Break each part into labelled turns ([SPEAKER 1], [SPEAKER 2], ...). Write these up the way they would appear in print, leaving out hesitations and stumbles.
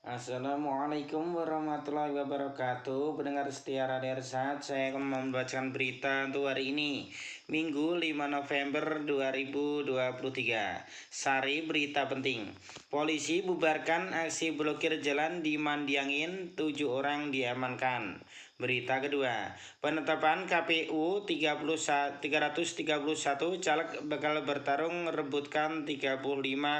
[SPEAKER 1] Assalamualaikum warahmatullahi wabarakatuh. Pendengar setia Radio Ersat, saya akan membacakan berita untuk hari ini, Minggu 5 November 2023. Sari berita penting. Polisi bubarkan aksi blokir jalan di Mandiangin, 7 orang diamankan. Berita kedua, penetapan KPU 331 caleg bakal bertarung merebutkan 35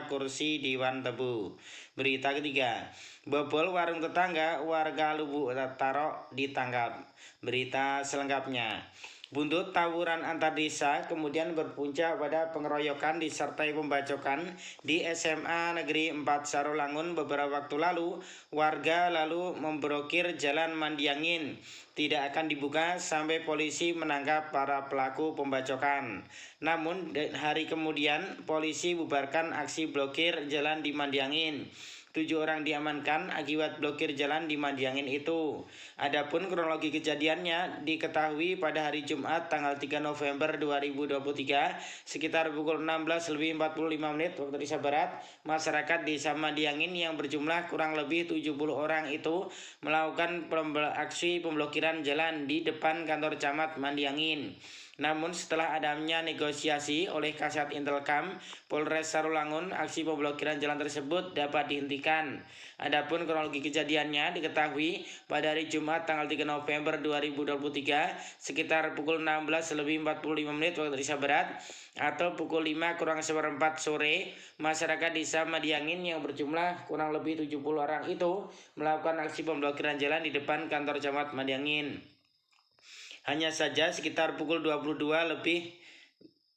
[SPEAKER 1] kursi Dewan Tebu. Berita ketiga, bobol warung tetangga warga Lubuk Taro ditangkap. Berita selengkapnya, buntut tawuran antar desa kemudian berpuncak pada pengeroyokan disertai pembacokan di SMA Negeri 4 Sarolangun beberapa waktu lalu. Warga lalu memblokir jalan Mandiangin, tidak akan dibuka sampai polisi menangkap para pelaku pembacokan. Namun hari kemudian polisi bubarkan aksi blokir jalan di Mandiangin. 7 orang diamankan akibat blokir jalan di Mandiangin itu. Adapun kronologi kejadiannya diketahui pada hari Jumat tanggal 3 November 2023 sekitar pukul 16:45 waktu Indonesia Barat, masyarakat desa Mandiangin yang berjumlah kurang lebih 70 orang itu melakukan aksi pemblokiran jalan di depan kantor camat Mandiangin. Namun setelah adanya negosiasi oleh Kasat Intelkam Polres Sarolangun, aksi pemblokiran jalan tersebut dapat dihentikan. Adapun kronologi kejadiannya diketahui pada hari Jumat tanggal 3 November 2023 sekitar pukul 16:45 waktu Indonesia Barat atau pukul 5:04 sore, masyarakat desa Mandiangin yang berjumlah kurang lebih 70 orang itu melakukan aksi pemblokiran jalan di depan kantor camat Mandiangin. Hanya saja sekitar pukul 22:30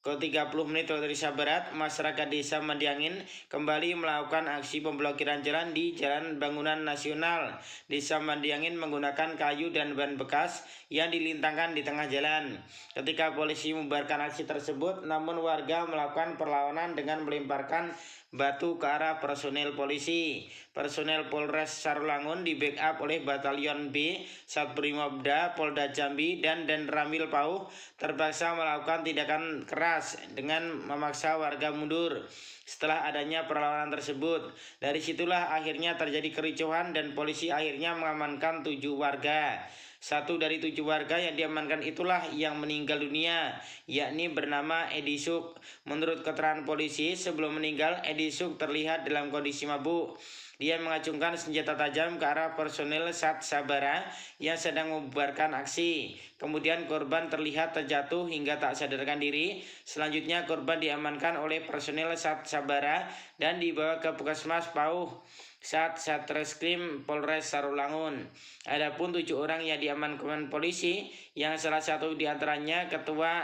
[SPEAKER 1] waktu Indonesia Barat, masyarakat desa Mandiangin kembali melakukan aksi pemblokiran jalan di Jalan Bangunan Nasional desa Mandiangin menggunakan kayu dan ban bekas yang dilintangkan di tengah jalan. Ketika polisi membubarkan aksi tersebut, namun warga melakukan perlawanan dengan melemparkan batu ke arah personel polisi. Personel Polres Sarolangun di backup oleh Batalion B, Satbrimobda, Polda Jambi, dan Ramil Pauh terpaksa melakukan tindakan keras dengan memaksa warga mundur. Setelah adanya perlawanan tersebut, dari situlah akhirnya terjadi kericuhan dan polisi akhirnya mengamankan 7 warga. 1 dari 7 warga yang diamankan itulah yang meninggal dunia, yakni bernama Edi Suk. Menurut keterangan polisi, sebelum meninggal Edi Suk terlihat dalam kondisi mabuk. Dia mengacungkan senjata tajam ke arah personil Sat Sabara yang sedang membubarkan aksi. Kemudian korban terlihat terjatuh hingga tak sadarkan diri. Selanjutnya korban diamankan oleh personil Sat Sabara dan dibawa ke Puskesmas Pauh Satreskrim Polres Sarolangun. Adapun 7 orang yang diamankan polisi, yang salah satu diantaranya Ketua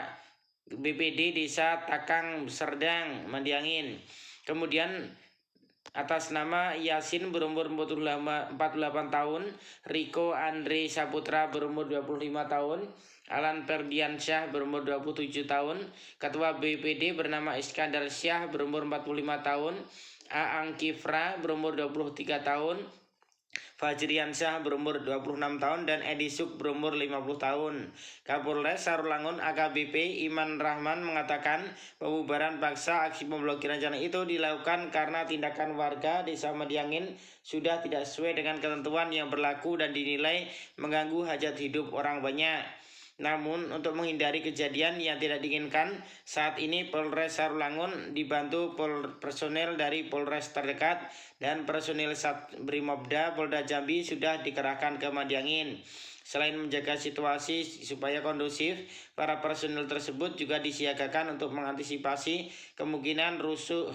[SPEAKER 1] BPD Desa Takang Serdang Mandiangin. Kemudian atas nama Yasin berumur 48 tahun, Riko Andre Saputra berumur 25 tahun, Alan Ferdiansyah berumur 27 tahun, Ketua BPD bernama Iskandar Syah berumur 45 tahun, Aang Kifra berumur 23 tahun, Fajriansyah berumur 26 tahun, dan Edi Suk berumur 50 tahun. Kapolres Sarolangun AKBP Iman Rahman mengatakan pembubaran paksa aksi pemblokiran jalan itu dilakukan karena tindakan warga desa Mandiangin sudah tidak sesuai dengan ketentuan yang berlaku dan dinilai mengganggu hajat hidup orang banyak. Namun untuk menghindari kejadian yang tidak diinginkan, saat ini Polres Sarolangun dibantu personel dari Polres terdekat dan personil Satbrimobda Polda Jambi sudah dikerahkan ke Mandiangin. Selain menjaga situasi supaya kondusif, para personel tersebut juga disiagakan untuk mengantisipasi kemungkinan rusuh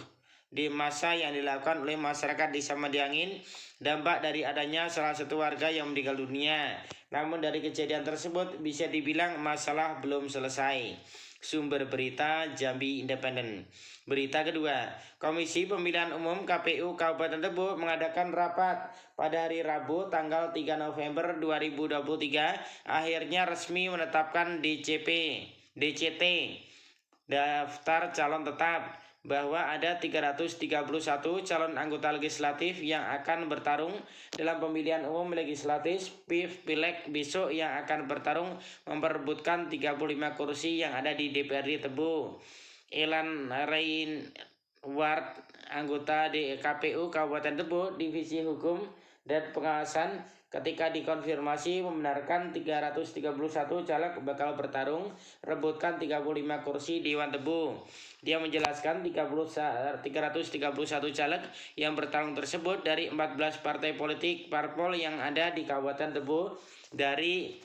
[SPEAKER 1] di masa yang dilakukan oleh masyarakat desa Mandiangin, dampak dari adanya salah satu warga yang meninggal dunia. Namun dari kejadian tersebut bisa dibilang masalah belum selesai. Sumber berita Jambi Independen. Berita kedua, Komisi Pemilihan Umum KPU Kabupaten Tebo mengadakan rapat pada hari Rabu tanggal 3 November 2023 akhirnya resmi menetapkan DCT daftar calon tetap bahwa ada 331 calon anggota legislatif yang akan bertarung dalam pemilihan umum legislatif Pileg besok yang akan bertarung memperebutkan 35 kursi yang ada di DPRD Tebo. Elan Rainward, anggota di KPU Kabupaten Tebo, Divisi Hukum dan pengawasan ketika dikonfirmasi membenarkan 331 caleg bakal bertarung rebutkan 35 kursi Dewan Tebu. Dia menjelaskan 331 caleg yang bertarung tersebut dari 14 partai politik parpol yang ada di Kabupaten Tebu dari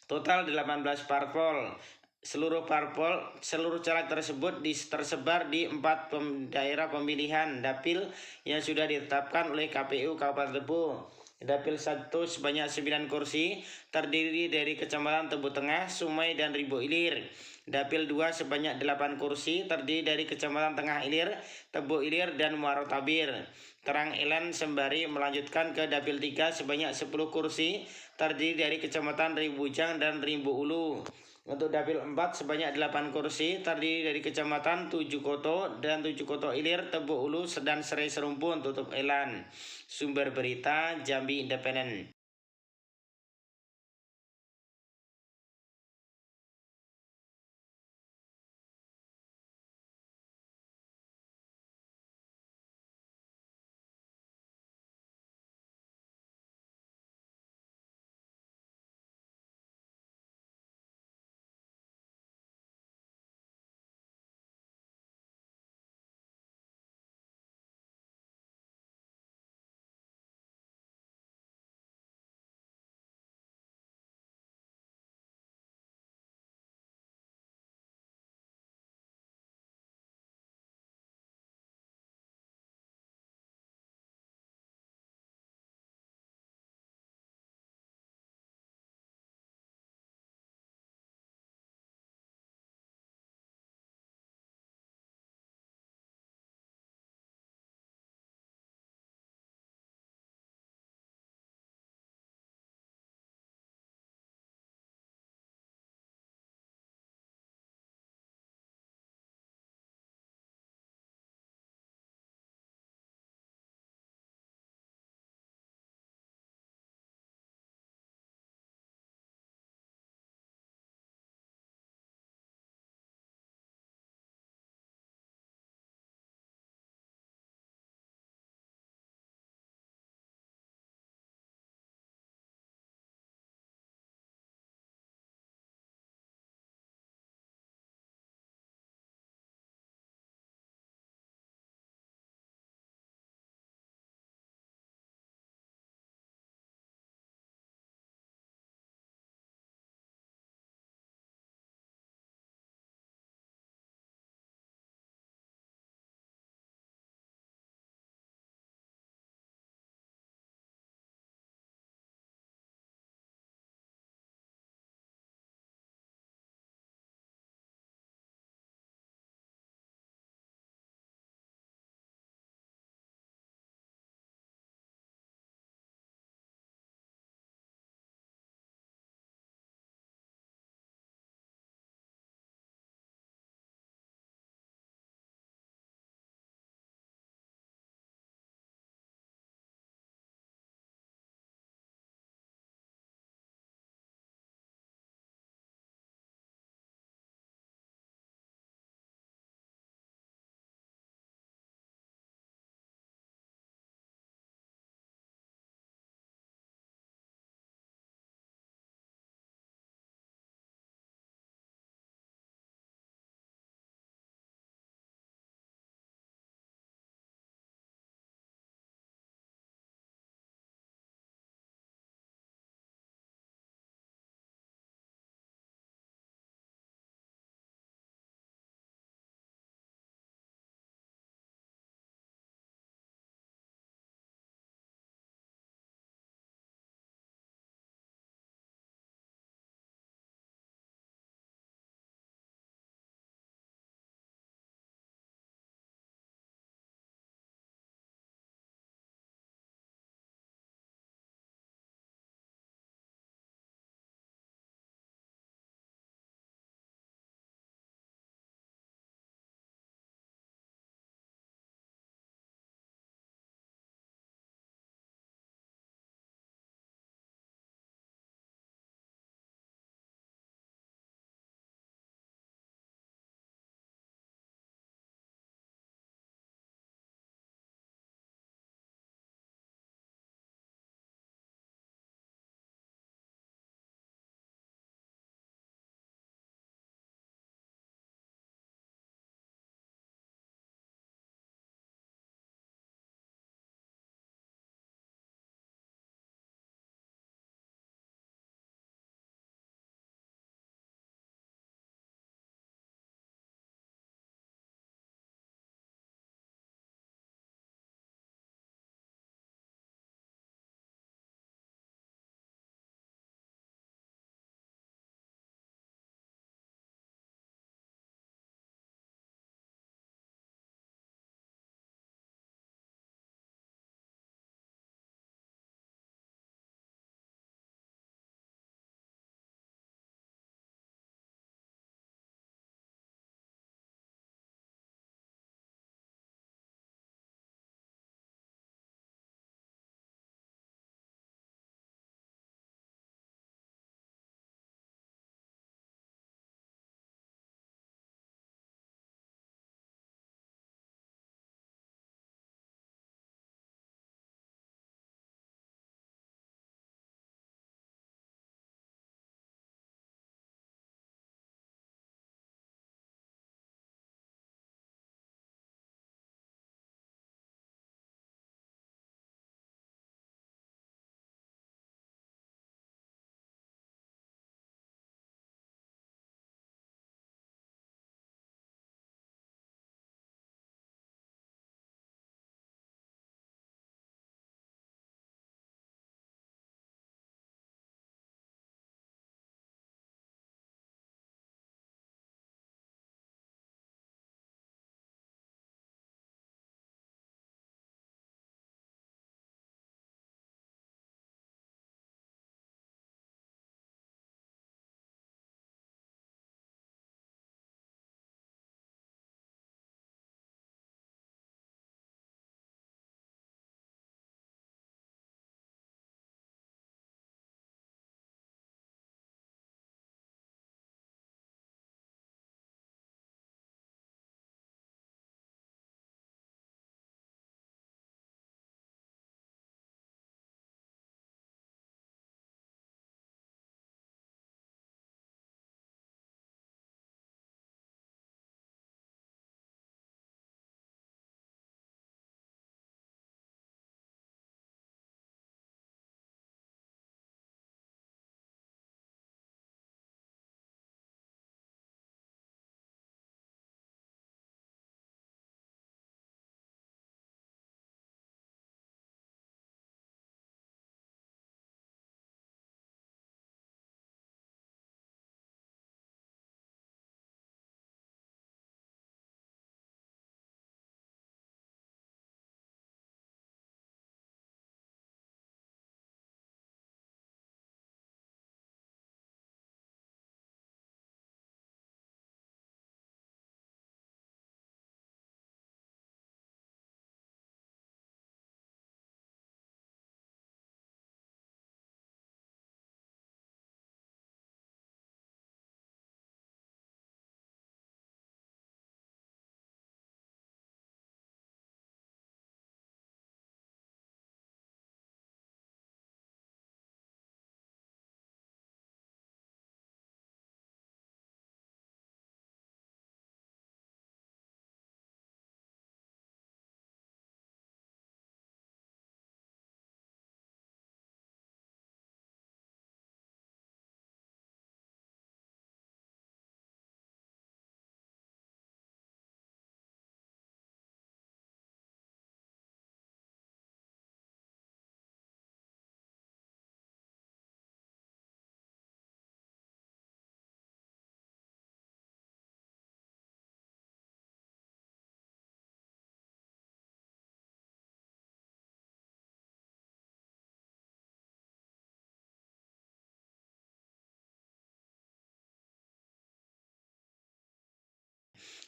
[SPEAKER 1] total 18 parpol. Seluruh caleg tersebut tersebar di 4 daerah pemilihan dapil yang sudah ditetapkan oleh KPU Kabupaten Tebu. Dapil 1 sebanyak 9 kursi terdiri dari Kecamatan Tebu Tengah, Sumai, dan Ribu Ilir. Dapil 2 sebanyak 8 kursi terdiri dari Kecamatan Tengah Ilir, Tebu Ilir, dan Muaro Tabir. Terang Elan sembari melanjutkan ke Dapil 3 sebanyak 10 kursi terdiri dari Kecamatan Ribujang dan Rimbu Ulu. Untuk Dapil 4 sebanyak 8 kursi terdiri dari Kecamatan Tujuh Koto dan Tujuh Koto Ilir, Tebu Ulu, dan Serai Serumpun. Tutup Elan. Sumber berita Jambi Independen.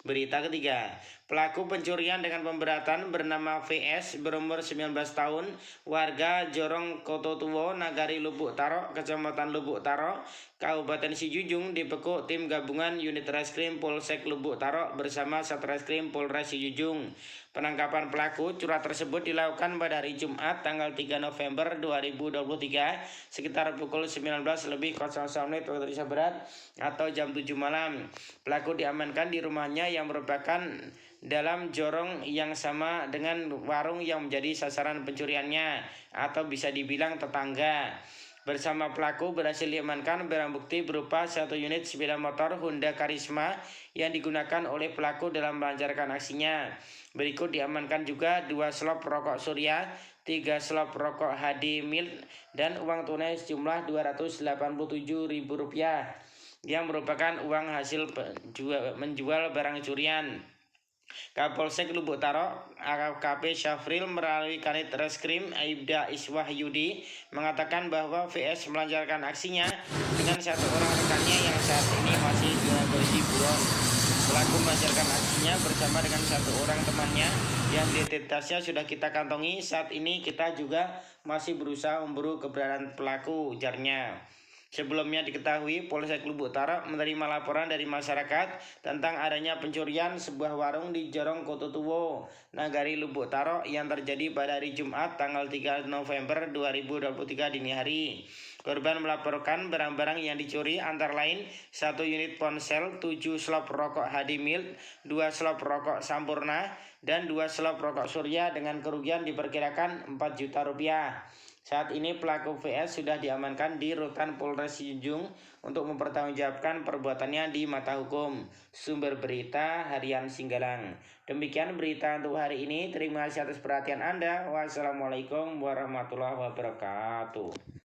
[SPEAKER 1] Berita ketiga, pelaku pencurian dengan pemberatan bernama VS berumur 19 tahun, warga Jorong Kototuwo, Nagari Lubuk Taro, Kecamatan Lubuk Taro, Kabupaten Sijujung dibekuk tim gabungan unit reskrim Polsek Lubuk Taro bersama Satreskrim Polres Sijujung. Penangkapan pelaku curhat tersebut dilakukan pada hari Jumat tanggal 3 November 2023 sekitar pukul 19.00 waktu Indonesia Barat atau jam 7 malam. Pelaku diamankan di rumahnya yang merupakan dalam jorong yang sama dengan warung yang menjadi sasaran pencuriannya atau bisa dibilang tetangga. Bersama pelaku berhasil diamankan barang bukti berupa 1 unit sepeda motor Honda Karisma yang digunakan oleh pelaku dalam melancarkan aksinya. Berikut diamankan juga 2 slop rokok Surya, 3 slop rokok HD Milt, dan uang tunai sejumlah Rp287.000 yang merupakan uang hasil menjual barang curian. Kapolsek Lubuk Taro AKP Syafril melalui Kanit Reskrim Aibda Iswahyudi mengatakan bahwa VS melancarkan aksinya dengan 1 orang rekannya yang saat ini masih dalam kondisi buron. Pelaku melancarkan aksinya bersama dengan 1 orang temannya yang identitasnya sudah kita kantongi. Saat ini kita juga masih berusaha memburu keberadaan pelaku, ujarnya. Sebelumnya diketahui Polsek Lubuk Taro menerima laporan dari masyarakat tentang adanya pencurian sebuah warung di Jorong Kototuwo, Nagari Lubuk Taro yang terjadi pada hari Jumat tanggal 3 November 2023 dini hari. Korban melaporkan barang-barang yang dicuri antara lain 1 unit ponsel, 7 slop rokok HD Milt, 2 slop rokok Sampurna, dan 2 slop rokok Surya dengan kerugian diperkirakan Rp4 juta. Saat ini pelaku VS sudah diamankan di Rutan Polres Sijujung untuk mempertanggungjawabkan perbuatannya di mata hukum. Sumber berita Harian Singgalang. Demikian berita untuk hari ini. Terima kasih atas perhatian Anda. Wassalamualaikum warahmatullahi wabarakatuh.